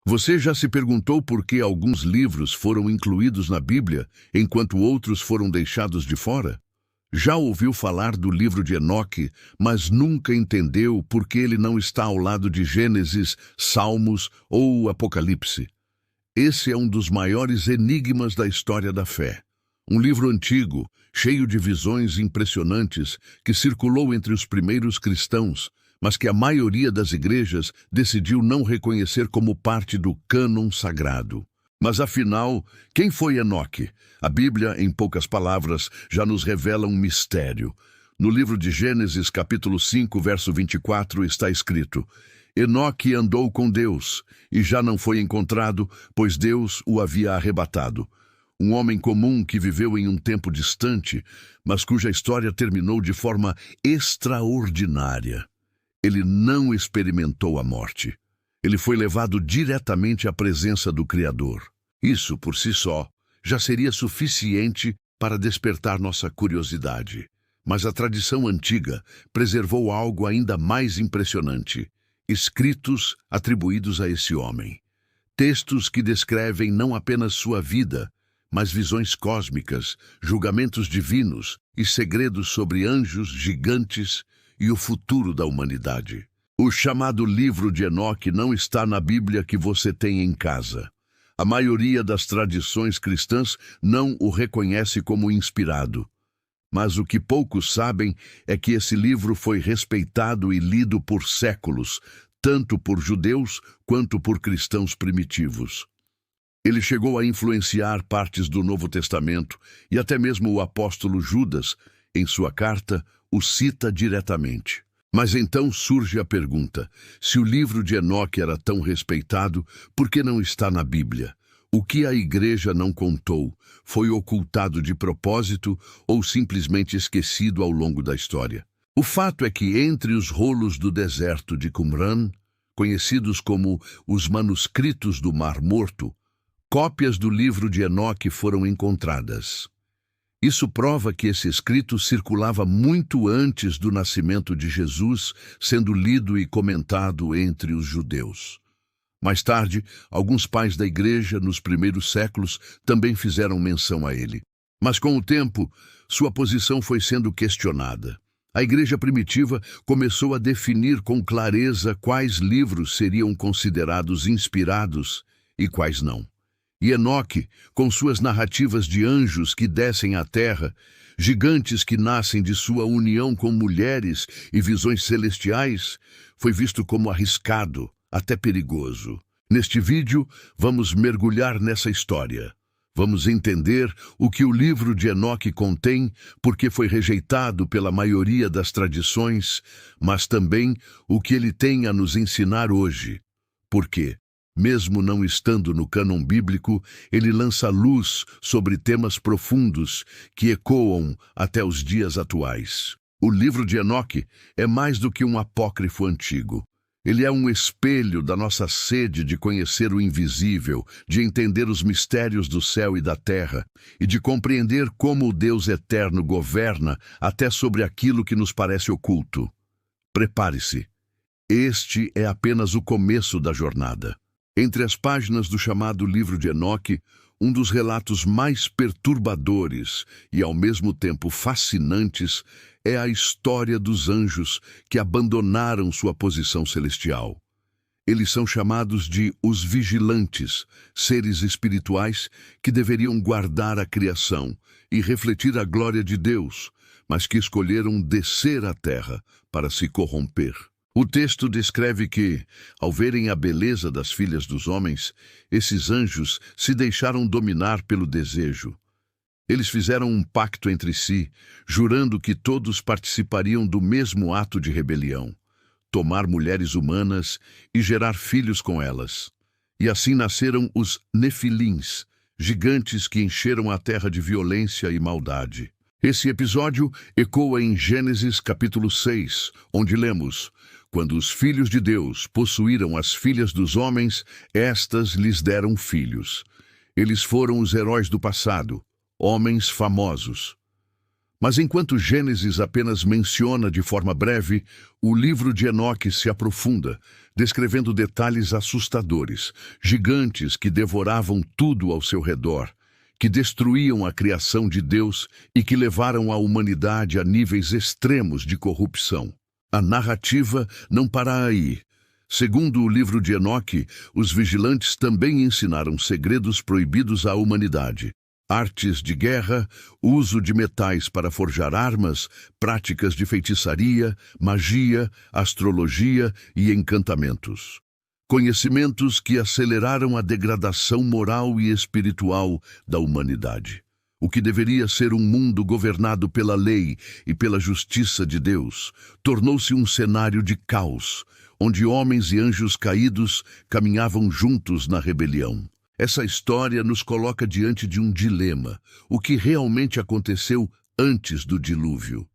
Você já se perguntou por que alguns livros foram incluídos na Bíblia, enquanto outros foram deixados de fora? Já ouviu falar do livro de Enoque, mas nunca entendeu por que ele não está ao lado de Gênesis, Salmos ou Apocalipse? Esse é um dos maiores enigmas da história da fé. Um livro antigo, cheio de visões impressionantes, que circulou entre os primeiros cristãos, mas que a maioria das igrejas decidiu não reconhecer como parte do cânon sagrado. Mas afinal, quem foi Enoque? A Bíblia, em poucas palavras, já nos revela um mistério. No livro de Gênesis, capítulo 5, verso 24, está escrito: Enoque andou com Deus, e já não foi encontrado, pois Deus o havia arrebatado. Um homem comum que viveu em um tempo distante, mas cuja história terminou de forma extraordinária. Ele não experimentou a morte. Ele foi levado diretamente à presença do Criador. Isso, por si só, já seria suficiente para despertar nossa curiosidade. Mas a tradição antiga preservou algo ainda mais impressionante: escritos atribuídos a esse homem. Textos que descrevem não apenas sua vida, mas visões cósmicas, julgamentos divinos e segredos sobre anjos, gigantes e o futuro da humanidade. O chamado livro de Enoque não está na Bíblia que você tem em casa. A maioria das tradições cristãs não o reconhece como inspirado. Mas o que poucos sabem é que esse livro foi respeitado e lido por séculos, tanto por judeus quanto por cristãos primitivos. Ele chegou a influenciar partes do Novo Testamento e até mesmo o apóstolo Judas, em sua carta, o cita diretamente. Mas então surge a pergunta: se o livro de Enoque era tão respeitado, por que não está na Bíblia? O que a igreja não contou foi ocultado de propósito ou simplesmente esquecido ao longo da história? O fato é que entre os rolos do deserto de Qumran, conhecidos como os manuscritos do Mar Morto, cópias do livro de Enoque foram encontradas. Isso prova que esse escrito circulava muito antes do nascimento de Jesus, sendo lido e comentado entre os judeus. Mais tarde, alguns pais da igreja, nos primeiros séculos, também fizeram menção a ele. Mas com o tempo, sua posição foi sendo questionada. A igreja primitiva começou a definir com clareza quais livros seriam considerados inspirados e quais não. E Enoque, com suas narrativas de anjos que descem à terra, gigantes que nascem de sua união com mulheres e visões celestiais, foi visto como arriscado, até perigoso. Neste vídeo, vamos mergulhar nessa história. Vamos entender o que o livro de Enoque contém, porque foi rejeitado pela maioria das tradições, mas também o que ele tem a nos ensinar hoje. Por quê? Mesmo não estando no cânon bíblico, ele lança luz sobre temas profundos que ecoam até os dias atuais. O livro de Enoque é mais do que um apócrifo antigo. Ele é um espelho da nossa sede de conhecer o invisível, de entender os mistérios do céu e da terra, e de compreender como o Deus eterno governa até sobre aquilo que nos parece oculto. Prepare-se. Este é apenas o começo da jornada. Entre as páginas do chamado livro de Enoque, um dos relatos mais perturbadores e ao mesmo tempo fascinantes é a história dos anjos que abandonaram sua posição celestial. Eles são chamados de os vigilantes, seres espirituais que deveriam guardar a criação e refletir a glória de Deus, mas que escolheram descer à terra para se corromper. O texto descreve que, ao verem a beleza das filhas dos homens, esses anjos se deixaram dominar pelo desejo. Eles fizeram um pacto entre si, jurando que todos participariam do mesmo ato de rebelião: tomar mulheres humanas e gerar filhos com elas. E assim nasceram os Nefilins, gigantes que encheram a terra de violência e maldade. Esse episódio ecoa em Gênesis capítulo 6, onde lemos: quando os filhos de Deus possuíram as filhas dos homens, estas lhes deram filhos. Eles foram os heróis do passado, homens famosos. Mas enquanto Gênesis apenas menciona de forma breve, o livro de Enoque se aprofunda, descrevendo detalhes assustadores, gigantes que devoravam tudo ao seu redor, que destruíam a criação de Deus e que levaram a humanidade a níveis extremos de corrupção. A narrativa não para aí. Segundo o livro de Enoque, os vigilantes também ensinaram segredos proibidos à humanidade. Artes de guerra, uso de metais para forjar armas, práticas de feitiçaria, magia, astrologia e encantamentos. Conhecimentos que aceleraram a degradação moral e espiritual da humanidade. O que deveria ser um mundo governado pela lei e pela justiça de Deus, tornou-se um cenário de caos, onde homens e anjos caídos caminhavam juntos na rebelião. Essa história nos coloca diante de um dilema: o que realmente aconteceu antes do dilúvio?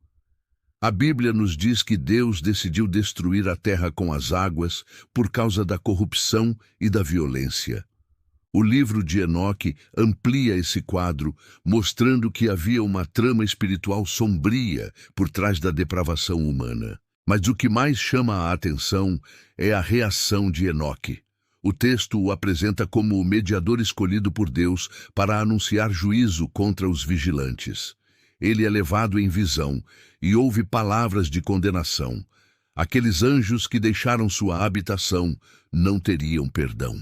A Bíblia nos diz que Deus decidiu destruir a terra com as águas por causa da corrupção e da violência. O livro de Enoque amplia esse quadro, mostrando que havia uma trama espiritual sombria por trás da depravação humana. Mas o que mais chama a atenção é a reação de Enoque. O texto o apresenta como o mediador escolhido por Deus para anunciar juízo contra os vigilantes. Ele é levado em visão e ouve palavras de condenação. Aqueles anjos que deixaram sua habitação não teriam perdão.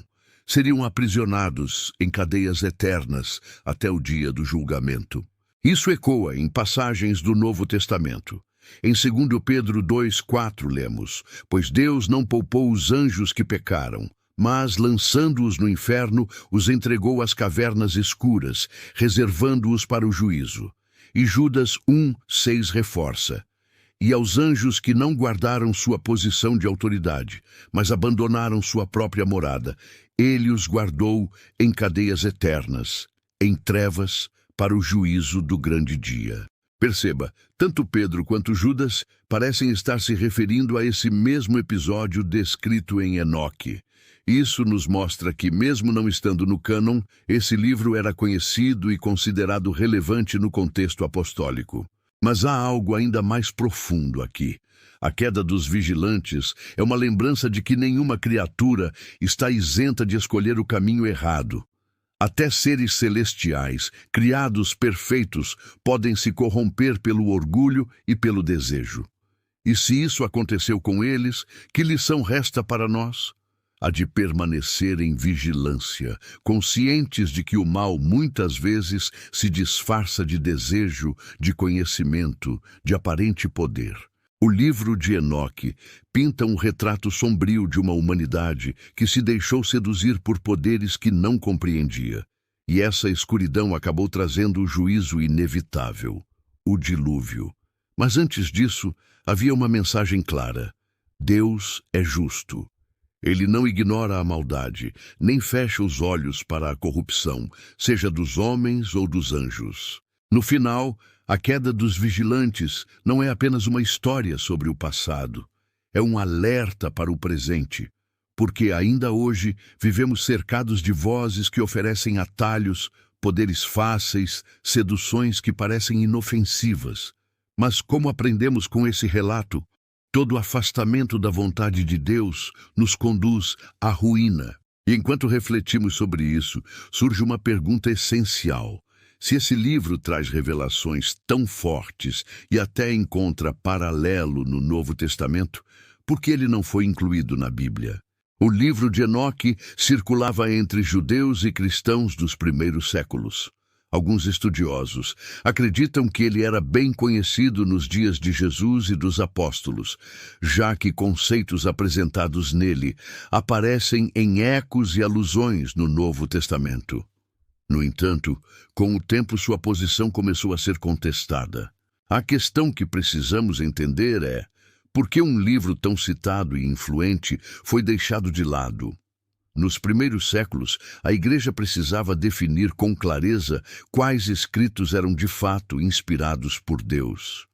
Seriam aprisionados em cadeias eternas até o dia do julgamento. Isso ecoa em passagens do Novo Testamento. Em 2 Pedro 2,4 lemos: "Pois Deus não poupou os anjos que pecaram, mas, lançando-os no inferno, os entregou às cavernas escuras, reservando-os para o juízo." E Judas 1,6 reforça: "E aos anjos que não guardaram sua posição de autoridade, mas abandonaram sua própria morada, ele os guardou em cadeias eternas, em trevas, para o juízo do grande dia." Perceba, tanto Pedro quanto Judas parecem estar se referindo a esse mesmo episódio descrito em Enoque. Isso nos mostra que, mesmo não estando no cânon, esse livro era conhecido e considerado relevante no contexto apostólico. Mas há algo ainda mais profundo aqui. A queda dos vigilantes é uma lembrança de que nenhuma criatura está isenta de escolher o caminho errado. Até seres celestiais, criados perfeitos, podem se corromper pelo orgulho e pelo desejo. E se isso aconteceu com eles, que lição resta para nós? A de permanecer em vigilância, conscientes de que o mal muitas vezes se disfarça de desejo, de conhecimento, de aparente poder. O livro de Enoque pinta um retrato sombrio de uma humanidade que se deixou seduzir por poderes que não compreendia. E essa escuridão acabou trazendo o juízo inevitável, o dilúvio. Mas antes disso, havia uma mensagem clara: Deus é justo. Ele não ignora a maldade, nem fecha os olhos para a corrupção, seja dos homens ou dos anjos. No final, a queda dos vigilantes não é apenas uma história sobre o passado, é um alerta para o presente, porque ainda hoje vivemos cercados de vozes que oferecem atalhos, poderes fáceis, seduções que parecem inofensivas. Mas como aprendemos com esse relato? Todo afastamento da vontade de Deus nos conduz à ruína. E enquanto refletimos sobre isso, surge uma pergunta essencial. Se esse livro traz revelações tão fortes e até encontra paralelo no Novo Testamento, por que ele não foi incluído na Bíblia? O livro de Enoque circulava entre judeus e cristãos dos primeiros séculos. Alguns estudiosos acreditam que ele era bem conhecido nos dias de Jesus e dos apóstolos, já que conceitos apresentados nele aparecem em ecos e alusões no Novo Testamento. No entanto, com o tempo sua posição começou a ser contestada. A questão que precisamos entender é: por que um livro tão citado e influente foi deixado de lado? Nos primeiros séculos, a Igreja precisava definir com clareza quais escritos eram de fato inspirados por Deus.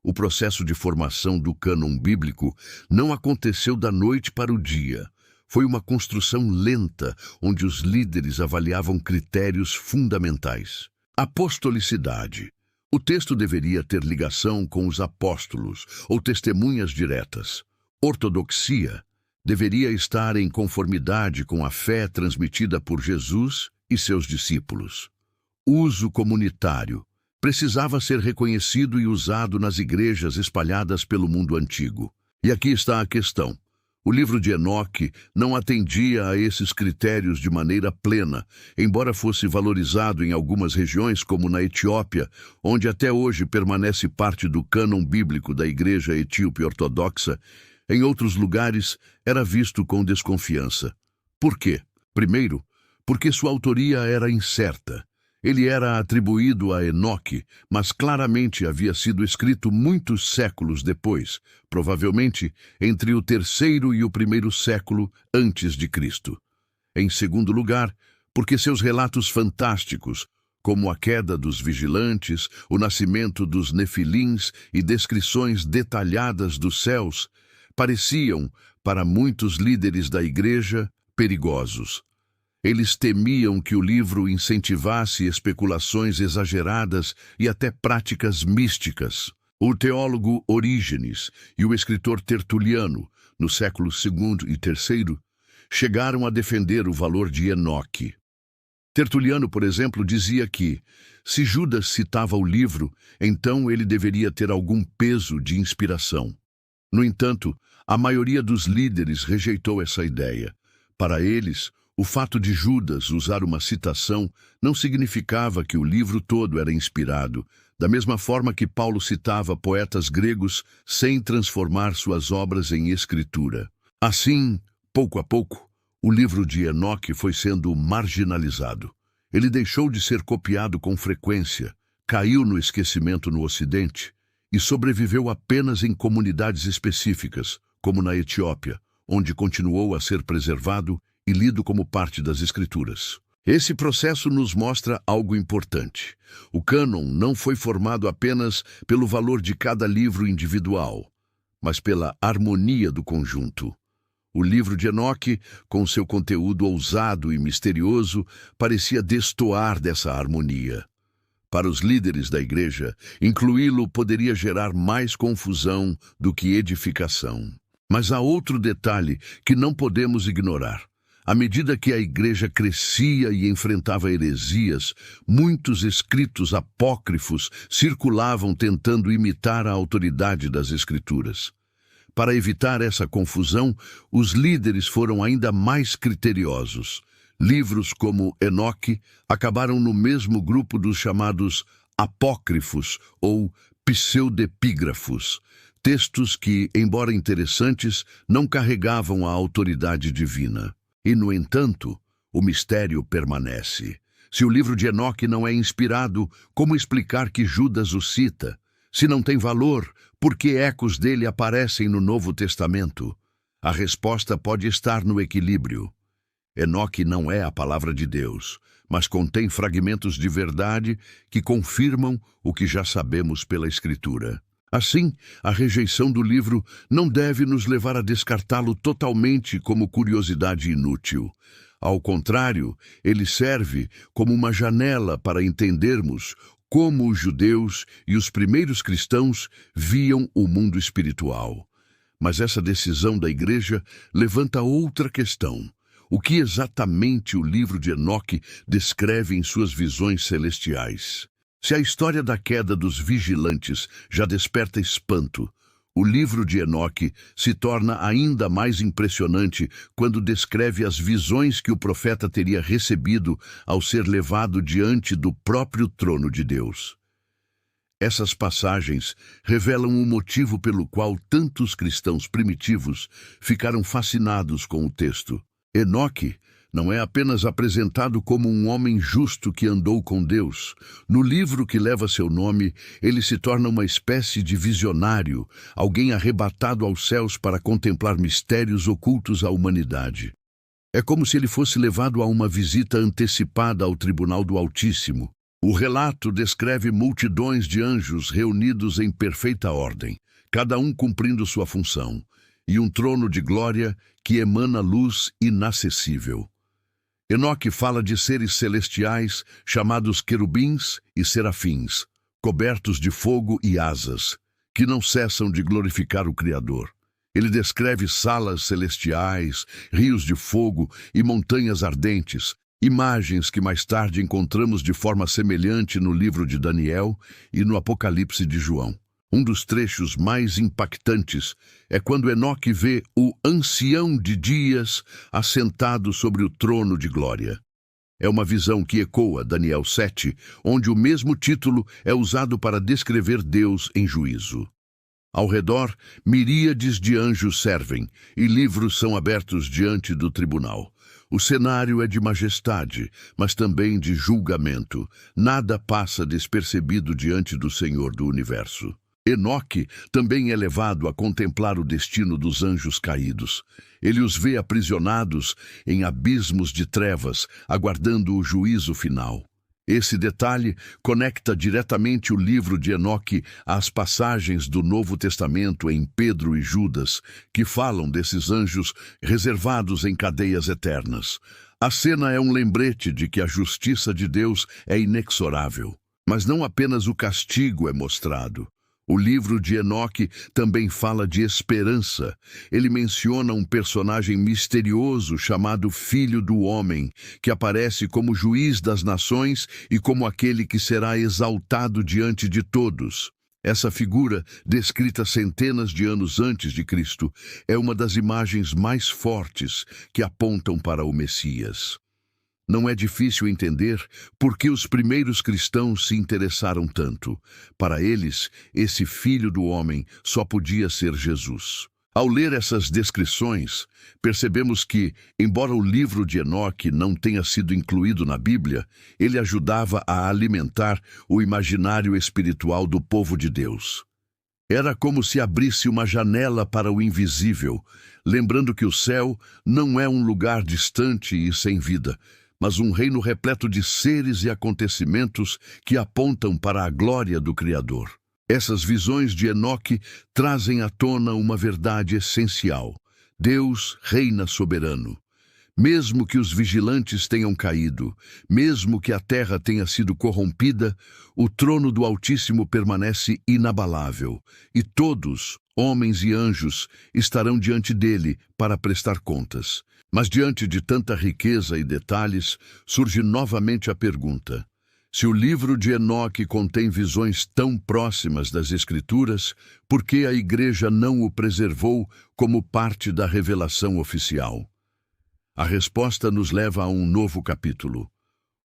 O processo de formação do cânon bíblico não aconteceu da noite para o dia. Foi uma construção lenta, onde os líderes avaliavam critérios fundamentais. Apostolicidade. O texto deveria ter ligação com os apóstolos ou testemunhas diretas. Ortodoxia deveria estar em conformidade com a fé transmitida por Jesus e seus discípulos. Uso comunitário precisava ser reconhecido e usado nas igrejas espalhadas pelo mundo antigo. E aqui está a questão. O livro de Enoque não atendia a esses critérios de maneira plena, embora fosse valorizado em algumas regiões, como na Etiópia, onde até hoje permanece parte do cânon bíblico da Igreja Etíope Ortodoxa. Em outros lugares, era visto com desconfiança. Por quê? Primeiro, porque sua autoria era incerta. Ele era atribuído a Enoque, mas claramente havia sido escrito muitos séculos depois, provavelmente entre o terceiro e o primeiro século antes de Cristo. Em segundo lugar, porque seus relatos fantásticos, como a queda dos vigilantes, o nascimento dos nefilins e descrições detalhadas dos céus, pareciam, para muitos líderes da igreja, perigosos. Eles temiam que o livro incentivasse especulações exageradas e até práticas místicas. O teólogo Orígenes e o escritor Tertuliano, no século II e III, chegaram a defender o valor de Enoque. Tertuliano, por exemplo, dizia que, se Judas citava o livro, então ele deveria ter algum peso de inspiração. No entanto, a maioria dos líderes rejeitou essa ideia. Para eles, o fato de Judas usar uma citação não significava que o livro todo era inspirado, da mesma forma que Paulo citava poetas gregos sem transformar suas obras em escritura. Assim, pouco a pouco, o livro de Enoque foi sendo marginalizado. Ele deixou de ser copiado com frequência, caiu no esquecimento no Ocidente e sobreviveu apenas em comunidades específicas, como na Etiópia, onde continuou a ser preservado e lido como parte das Escrituras. Esse processo nos mostra algo importante. O cânon não foi formado apenas pelo valor de cada livro individual, mas pela harmonia do conjunto. O livro de Enoque, com seu conteúdo ousado e misterioso, parecia destoar dessa harmonia. Para os líderes da igreja, incluí-lo poderia gerar mais confusão do que edificação. Mas há outro detalhe que não podemos ignorar. À medida que a igreja crescia e enfrentava heresias, muitos escritos apócrifos circulavam tentando imitar a autoridade das Escrituras. Para evitar essa confusão, os líderes foram ainda mais criteriosos. Livros como Enoque acabaram no mesmo grupo dos chamados apócrifos ou pseudepígrafos, textos que, embora interessantes, não carregavam a autoridade divina. E, no entanto, o mistério permanece. Se o livro de Enoque não é inspirado, como explicar que Judas o cita? Se não tem valor, por que ecos dele aparecem no Novo Testamento? A resposta pode estar no equilíbrio. Enoque não é a palavra de Deus, mas contém fragmentos de verdade que confirmam o que já sabemos pela Escritura. Assim, a rejeição do livro não deve nos levar a descartá-lo totalmente como curiosidade inútil. Ao contrário, ele serve como uma janela para entendermos como os judeus e os primeiros cristãos viam o mundo espiritual. Mas essa decisão da igreja levanta outra questão. O que exatamente o livro de Enoque descreve em suas visões celestiais? Se a história da queda dos vigilantes já desperta espanto, o livro de Enoque se torna ainda mais impressionante quando descreve as visões que o profeta teria recebido ao ser levado diante do próprio trono de Deus. Essas passagens revelam o motivo pelo qual tantos cristãos primitivos ficaram fascinados com o texto. Enoque não é apenas apresentado como um homem justo que andou com Deus. No livro que leva seu nome, ele se torna uma espécie de visionário, alguém arrebatado aos céus para contemplar mistérios ocultos à humanidade. É como se ele fosse levado a uma visita antecipada ao tribunal do Altíssimo. O relato descreve multidões de anjos reunidos em perfeita ordem, cada um cumprindo sua função, e um trono de glória que emana luz inacessível. Enoque fala de seres celestiais chamados querubins e serafins, cobertos de fogo e asas, que não cessam de glorificar o Criador. Ele descreve salas celestiais, rios de fogo e montanhas ardentes, imagens que mais tarde encontramos de forma semelhante no livro de Daniel e no Apocalipse de João. Um dos trechos mais impactantes é quando Enoque vê o Ancião de Dias assentado sobre o trono de glória. É uma visão que ecoa Daniel 7, onde o mesmo título é usado para descrever Deus em juízo. Ao redor, miríades de anjos servem, e livros são abertos diante do tribunal. O cenário é de majestade, mas também de julgamento. Nada passa despercebido diante do Senhor do Universo. Enoque também é levado a contemplar o destino dos anjos caídos. Ele os vê aprisionados em abismos de trevas, aguardando o juízo final. Esse detalhe conecta diretamente o livro de Enoque às passagens do Novo Testamento em Pedro e Judas, que falam desses anjos reservados em cadeias eternas. A cena é um lembrete de que a justiça de Deus é inexorável. Mas não apenas o castigo é mostrado. O livro de Enoque também fala de esperança. Ele menciona um personagem misterioso chamado Filho do Homem, que aparece como juiz das nações e como aquele que será exaltado diante de todos. Essa figura, descrita centenas de anos antes de Cristo, é uma das imagens mais fortes que apontam para o Messias. Não é difícil entender por que os primeiros cristãos se interessaram tanto. Para eles, esse Filho do Homem só podia ser Jesus. Ao ler essas descrições, percebemos que, embora o livro de Enoque não tenha sido incluído na Bíblia, ele ajudava a alimentar o imaginário espiritual do povo de Deus. Era como se abrisse uma janela para o invisível, lembrando que o céu não é um lugar distante e sem vida, mas um reino repleto de seres e acontecimentos que apontam para a glória do Criador. Essas visões de Enoque trazem à tona uma verdade essencial. Deus reina soberano. Mesmo que os vigilantes tenham caído, mesmo que a terra tenha sido corrompida, o trono do Altíssimo permanece inabalável, e todos, homens e anjos, estarão diante dele para prestar contas. Mas diante de tanta riqueza e detalhes, surge novamente a pergunta: se o livro de Enoque contém visões tão próximas das Escrituras, por que a Igreja não o preservou como parte da revelação oficial? A resposta nos leva a um novo capítulo,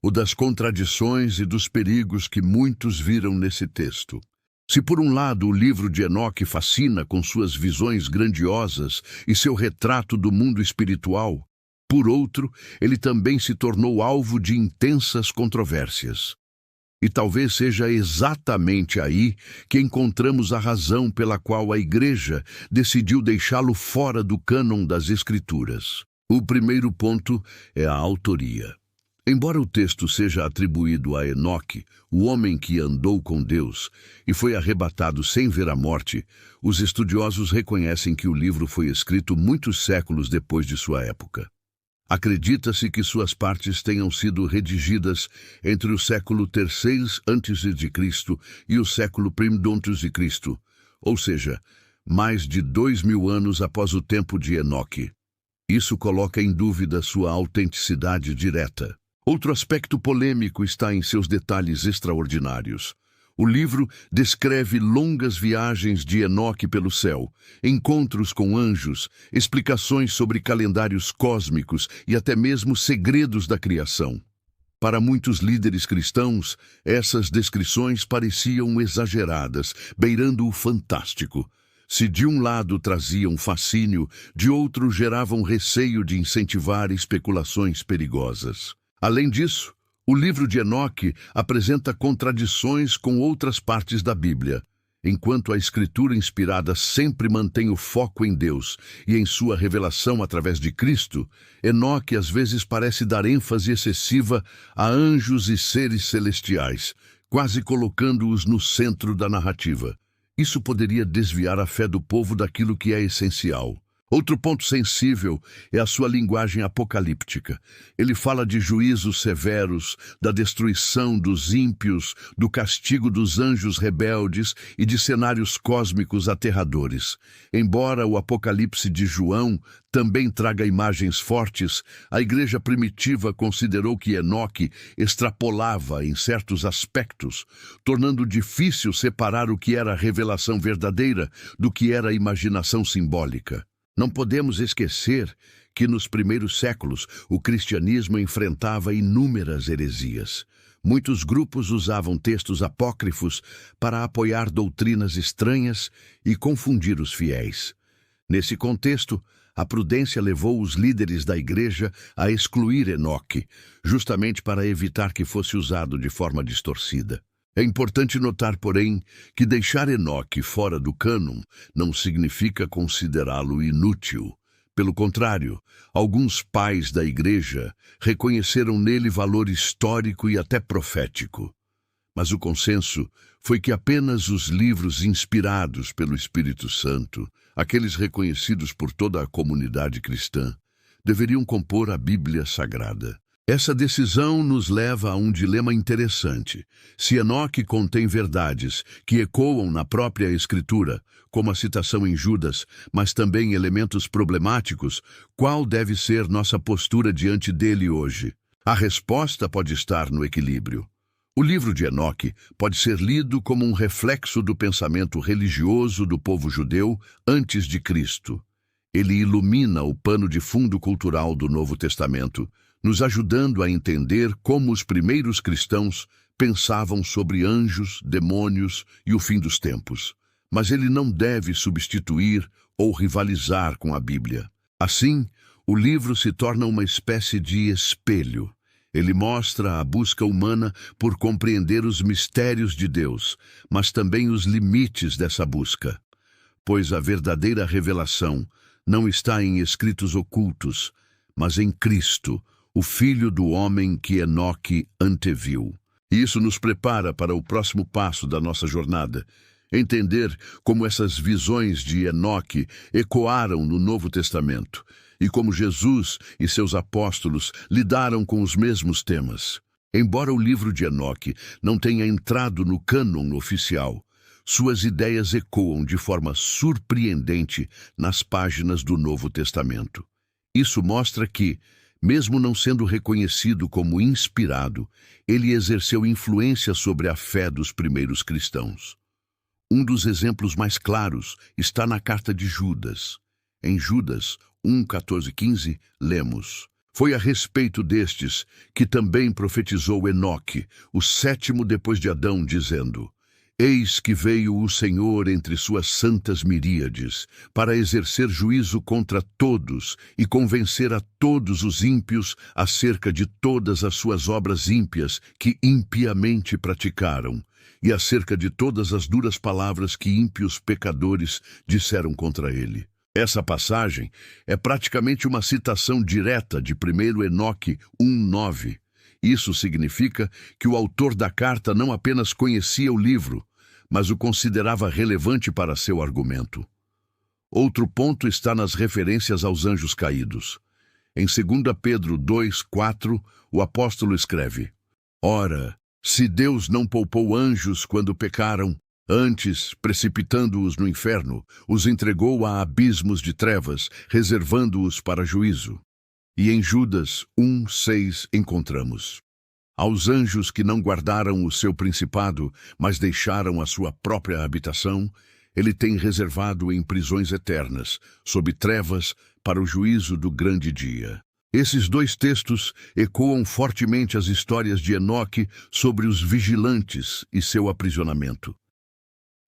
o das contradições e dos perigos que muitos viram nesse texto. Se por um lado o livro de Enoque fascina com suas visões grandiosas e seu retrato do mundo espiritual, por outro, ele também se tornou alvo de intensas controvérsias. E talvez seja exatamente aí que encontramos a razão pela qual a Igreja decidiu deixá-lo fora do cânon das Escrituras. O primeiro ponto é a autoria. Embora o texto seja atribuído a Enoque, o homem que andou com Deus e foi arrebatado sem ver a morte, os estudiosos reconhecem que o livro foi escrito muitos séculos depois de sua época. Acredita-se que suas partes tenham sido redigidas entre o século III a.C. e o século I a.C., ou seja, mais de 2000 anos após o tempo de Enoque. Isso coloca em dúvida sua autenticidade direta. Outro aspecto polêmico está em seus detalhes extraordinários. O livro descreve longas viagens de Enoque pelo céu, encontros com anjos, explicações sobre calendários cósmicos e até mesmo segredos da criação. Para muitos líderes cristãos, essas descrições pareciam exageradas, beirando o fantástico. Se de um lado traziam fascínio, de outro geravam receio de incentivar especulações perigosas. Além disso, o livro de Enoque apresenta contradições com outras partes da Bíblia. Enquanto a Escritura inspirada sempre mantém o foco em Deus e em sua revelação através de Cristo, Enoque às vezes parece dar ênfase excessiva a anjos e seres celestiais, quase colocando-os no centro da narrativa. Isso poderia desviar a fé do povo daquilo que é essencial. Outro ponto sensível é a sua linguagem apocalíptica. Ele fala de juízos severos, da destruição dos ímpios, do castigo dos anjos rebeldes e de cenários cósmicos aterradores. Embora o Apocalipse de João também traga imagens fortes, a igreja primitiva considerou que Enoque extrapolava em certos aspectos, tornando difícil separar o que era a revelação verdadeira do que era a imaginação simbólica. Não podemos esquecer que nos primeiros séculos o cristianismo enfrentava inúmeras heresias. Muitos grupos usavam textos apócrifos para apoiar doutrinas estranhas e confundir os fiéis. Nesse contexto, a prudência levou os líderes da igreja a excluir Enoque, justamente para evitar que fosse usado de forma distorcida. É importante notar, porém, que deixar Enoque fora do cânon não significa considerá-lo inútil. Pelo contrário, alguns pais da igreja reconheceram nele valor histórico e até profético. Mas o consenso foi que apenas os livros inspirados pelo Espírito Santo, aqueles reconhecidos por toda a comunidade cristã, deveriam compor a Bíblia Sagrada. Essa decisão nos leva a um dilema interessante. Se Enoque contém verdades que ecoam na própria Escritura, como a citação em Judas, mas também elementos problemáticos, qual deve ser nossa postura diante dele hoje? A resposta pode estar no equilíbrio. O livro de Enoque pode ser lido como um reflexo do pensamento religioso do povo judeu antes de Cristo. Ele ilumina o pano de fundo cultural do Novo Testamento, nos ajudando a entender como os primeiros cristãos pensavam sobre anjos, demônios e o fim dos tempos. Mas ele não deve substituir ou rivalizar com a Bíblia. Assim, o livro se torna uma espécie de espelho. Ele mostra a busca humana por compreender os mistérios de Deus, mas também os limites dessa busca. Pois a verdadeira revelação não está em escritos ocultos, mas em Cristo, o Filho do homem que Enoque anteviu. E isso nos prepara para o próximo passo da nossa jornada. Entender como essas visões de Enoque ecoaram no Novo Testamento e como Jesus e seus apóstolos lidaram com os mesmos temas. Embora o livro de Enoque não tenha entrado no cânon oficial, suas ideias ecoam de forma surpreendente nas páginas do Novo Testamento. Isso mostra que, mesmo não sendo reconhecido como inspirado, ele exerceu influência sobre a fé dos primeiros cristãos. Um dos exemplos mais claros está na carta de Judas. Em Judas 1, 14 e 15, lemos: Foi a respeito destes que também profetizou Enoque, o sétimo depois de Adão, dizendo: Eis que veio o Senhor entre suas santas miríades, para exercer juízo contra todos e convencer a todos os ímpios acerca de todas as suas obras ímpias que impiamente praticaram, e acerca de todas as duras palavras que ímpios pecadores disseram contra ele. Essa passagem é praticamente uma citação direta de 1 Enoque 1:9. Isso significa que o autor da carta não apenas conhecia o livro, mas o considerava relevante para seu argumento. Outro ponto está nas referências aos anjos caídos. Em 2 Pedro 2:4, o apóstolo escreve: Ora, se Deus não poupou anjos quando pecaram, antes, precipitando-os no inferno, os entregou a abismos de trevas, reservando-os para juízo. E em Judas 1:6 encontramos: Aos anjos que não guardaram o seu principado, mas deixaram a sua própria habitação, ele tem reservado em prisões eternas, sob trevas, para o juízo do grande dia. Esses dois textos ecoam fortemente as histórias de Enoque sobre os vigilantes e seu aprisionamento.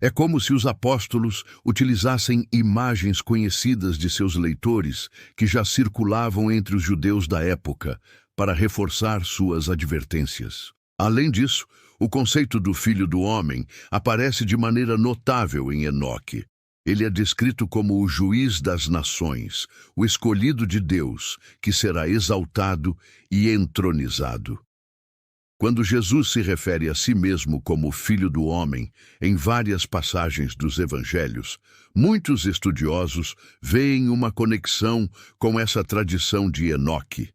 É como se os apóstolos utilizassem imagens conhecidas de seus leitores que já circulavam entre os judeus da época para reforçar suas advertências. Além disso, o conceito do Filho do Homem aparece de maneira notável em Enoque. Ele é descrito como o juiz das nações, o escolhido de Deus, que será exaltado e entronizado. Quando Jesus se refere a si mesmo como Filho do Homem, em várias passagens dos Evangelhos, muitos estudiosos veem uma conexão com essa tradição de Enoque.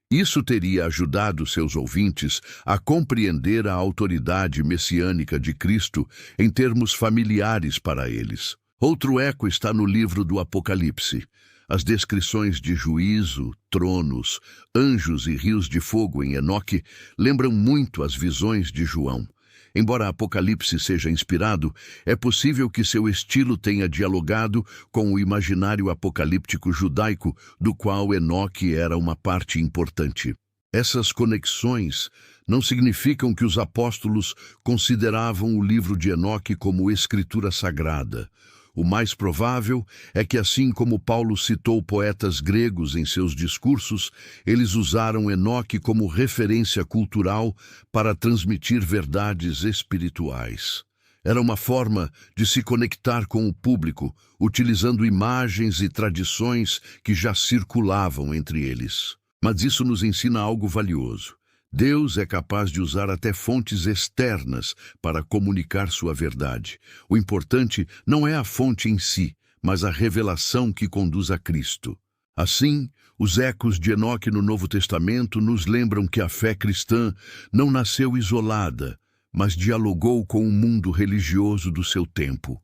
Isso teria ajudado seus ouvintes a compreender a autoridade messiânica de Cristo em termos familiares para eles. Outro eco está no livro do Apocalipse. As descrições de juízo, tronos, anjos e rios de fogo em Enoque lembram muito as visões de João. Embora Apocalipse seja inspirado, é possível que seu estilo tenha dialogado com o imaginário apocalíptico judaico, do qual Enoque era uma parte importante. Essas conexões não significam que os apóstolos consideravam o livro de Enoque como escritura sagrada. O mais provável é que, assim como Paulo citou poetas gregos em seus discursos, eles usaram Enoque como referência cultural para transmitir verdades espirituais. Era uma forma de se conectar com o público, utilizando imagens e tradições que já circulavam entre eles. Mas isso nos ensina algo valioso. Deus é capaz de usar até fontes externas para comunicar sua verdade. O importante não é a fonte em si, mas a revelação que conduz a Cristo. Assim, os ecos de Enoque no Novo Testamento nos lembram que a fé cristã não nasceu isolada, mas dialogou com o mundo religioso do seu tempo.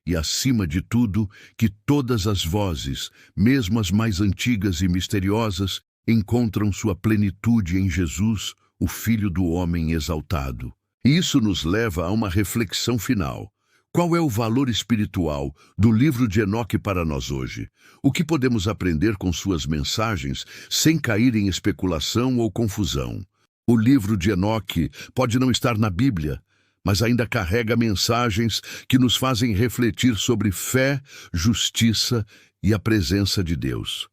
E, acima de tudo, que todas as vozes, mesmo as mais antigas e misteriosas, encontram sua plenitude em Jesus, o Filho do Homem exaltado. Isso nos leva a uma reflexão final. Qual é o valor espiritual do livro de Enoque para nós hoje? O que podemos aprender com suas mensagens sem cair em especulação ou confusão? O livro de Enoque pode não estar na Bíblia, mas ainda carrega mensagens que nos fazem refletir sobre fé, justiça e a presença de Deus.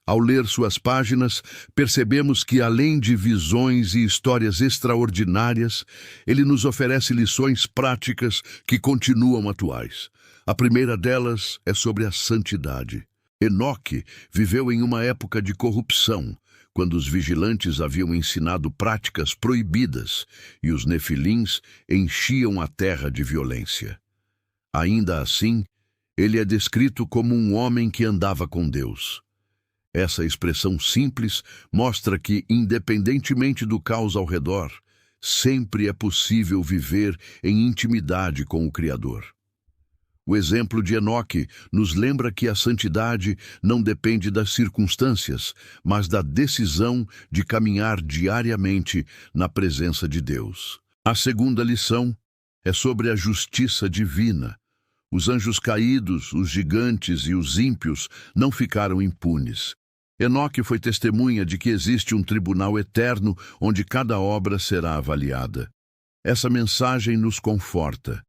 Ao ler suas páginas, percebemos que, além de visões e histórias extraordinárias, ele nos oferece lições práticas que continuam atuais. A primeira delas é sobre a santidade. Enoque viveu em uma época de corrupção, quando os vigilantes haviam ensinado práticas proibidas e os nefilins enchiam a terra de violência. Ainda assim, ele é descrito como um homem que andava com Deus. Essa expressão simples mostra que, independentemente do caos ao redor, sempre é possível viver em intimidade com o Criador. O exemplo de Enoque nos lembra que a santidade não depende das circunstâncias, mas da decisão de caminhar diariamente na presença de Deus. A segunda lição é sobre a justiça divina. Os anjos caídos, os gigantes e os ímpios não ficaram impunes. Enoque foi testemunha de que existe um tribunal eterno onde cada obra será avaliada. Essa mensagem nos conforta.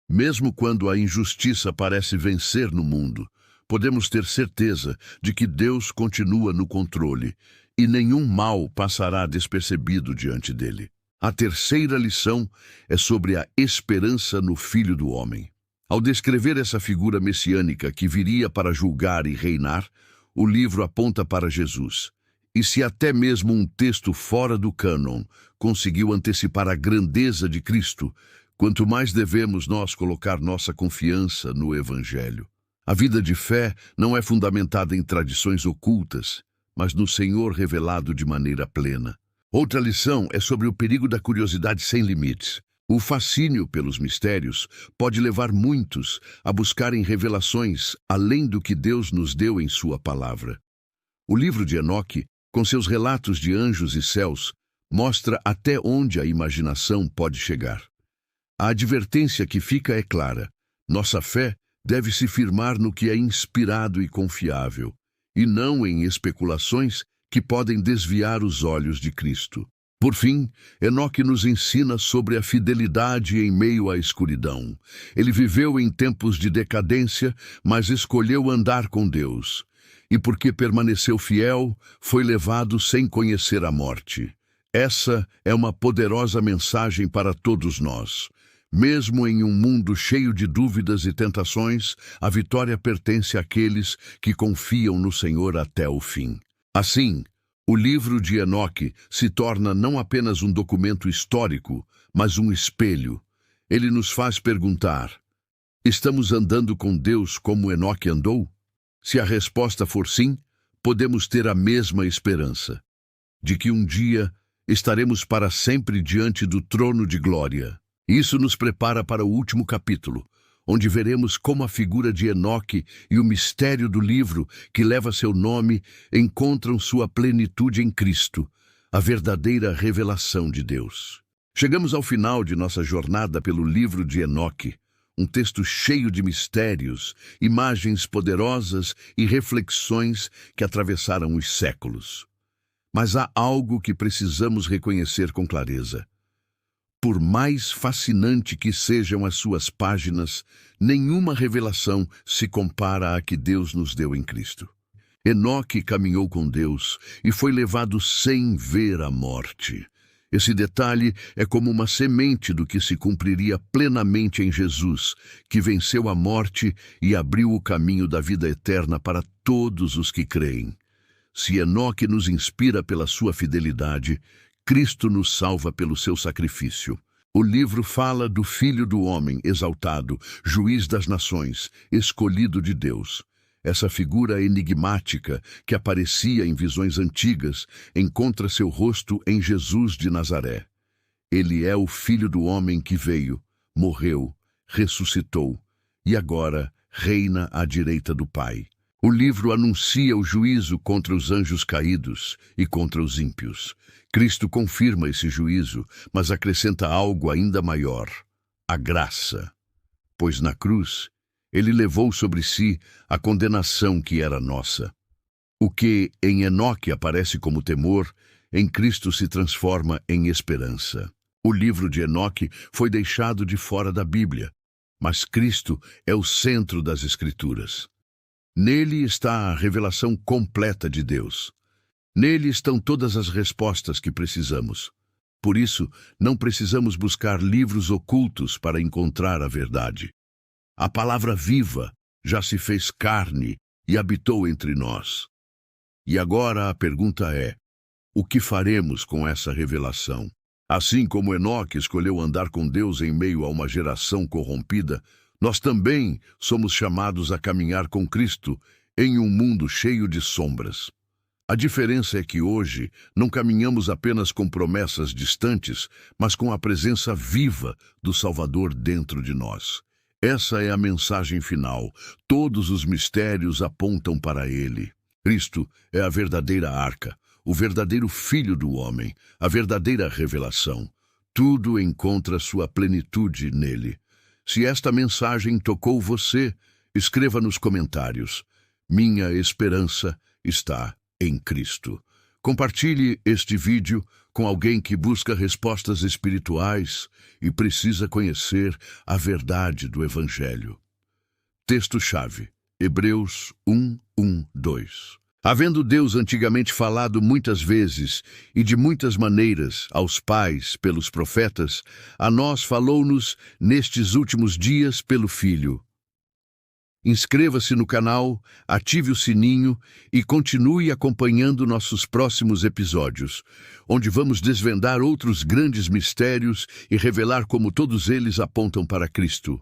Mesmo quando a injustiça parece vencer no mundo, podemos ter certeza de que Deus continua no controle e nenhum mal passará despercebido diante dele. A terceira lição é sobre a esperança no Filho do Homem. Ao descrever essa figura messiânica que viria para julgar e reinar, o livro aponta para Jesus. E se até mesmo um texto fora do cânon conseguiu antecipar a grandeza de Cristo, quanto mais devemos nós colocar nossa confiança no Evangelho. A vida de fé não é fundamentada em tradições ocultas, mas no Senhor revelado de maneira plena. Outra lição é sobre o perigo da curiosidade sem limites. O fascínio pelos mistérios pode levar muitos a buscarem revelações além do que Deus nos deu em sua palavra. O livro de Enoque, com seus relatos de anjos e céus, mostra até onde a imaginação pode chegar. A advertência que fica é clara. Nossa fé deve se firmar no que é inspirado e confiável, e não em especulações que podem desviar os olhos de Cristo. Por fim, Enoque nos ensina sobre a fidelidade em meio à escuridão. Ele viveu em tempos de decadência, mas escolheu andar com Deus. E porque permaneceu fiel, foi levado sem conhecer a morte. Essa é uma poderosa mensagem para todos nós. Mesmo em um mundo cheio de dúvidas e tentações, a vitória pertence àqueles que confiam no Senhor até o fim. Assim, O livro de Enoque se torna não apenas um documento histórico, mas um espelho. Ele nos faz perguntar: estamos andando com Deus como Enoque andou? Se a resposta for sim, podemos ter a mesma esperança de que um dia estaremos para sempre diante do trono de glória. Isso nos prepara para o último capítulo, onde veremos como a figura de Enoque e o mistério do livro que leva seu nome encontram sua plenitude em Cristo, a verdadeira revelação de Deus. Chegamos ao final de nossa jornada pelo livro de Enoque, um texto cheio de mistérios, imagens poderosas e reflexões que atravessaram os séculos. Mas há algo que precisamos reconhecer com clareza. Por mais fascinante que sejam as suas páginas, nenhuma revelação se compara à que Deus nos deu em Cristo. Enoque caminhou com Deus e foi levado sem ver a morte. Esse detalhe é como uma semente do que se cumpriria plenamente em Jesus, que venceu a morte e abriu o caminho da vida eterna para todos os que creem. Se Enoque nos inspira pela sua fidelidade, Cristo nos salva pelo seu sacrifício. O livro fala do Filho do Homem exaltado, juiz das nações, escolhido de Deus. Essa figura enigmática que aparecia em visões antigas encontra seu rosto em Jesus de Nazaré. Ele é o Filho do Homem que veio, morreu, ressuscitou e agora reina à direita do Pai. O livro anuncia o juízo contra os anjos caídos e contra os ímpios. Cristo confirma esse juízo, mas acrescenta algo ainda maior: a graça. Pois na cruz, ele levou sobre si a condenação que era nossa. O que em Enoque aparece como temor, em Cristo se transforma em esperança. O livro de Enoque foi deixado de fora da Bíblia, mas Cristo é o centro das Escrituras. Nele está a revelação completa de Deus. Nele estão todas as respostas que precisamos. Por isso, não precisamos buscar livros ocultos para encontrar a verdade. A palavra viva já se fez carne e habitou entre nós. E agora a pergunta é: o que faremos com essa revelação? Assim como Enoque escolheu andar com Deus em meio a uma geração corrompida, nós também somos chamados a caminhar com Cristo em um mundo cheio de sombras. A diferença é que hoje não caminhamos apenas com promessas distantes, mas com a presença viva do Salvador dentro de nós. Essa é a mensagem final. Todos os mistérios apontam para Ele. Cristo é a verdadeira arca, o verdadeiro Filho do homem, a verdadeira revelação. Tudo encontra sua plenitude nele. Se esta mensagem tocou você, escreva nos comentários: minha esperança está em Cristo. Compartilhe este vídeo com alguém que busca respostas espirituais e precisa conhecer a verdade do Evangelho. Texto-chave: Hebreus 1:1-2. Havendo Deus antigamente falado muitas vezes e de muitas maneiras aos pais pelos profetas, a nós falou-nos nestes últimos dias pelo Filho. Inscreva-se no canal, ative o sininho e continue acompanhando nossos próximos episódios, onde vamos desvendar outros grandes mistérios e revelar como todos eles apontam para Cristo.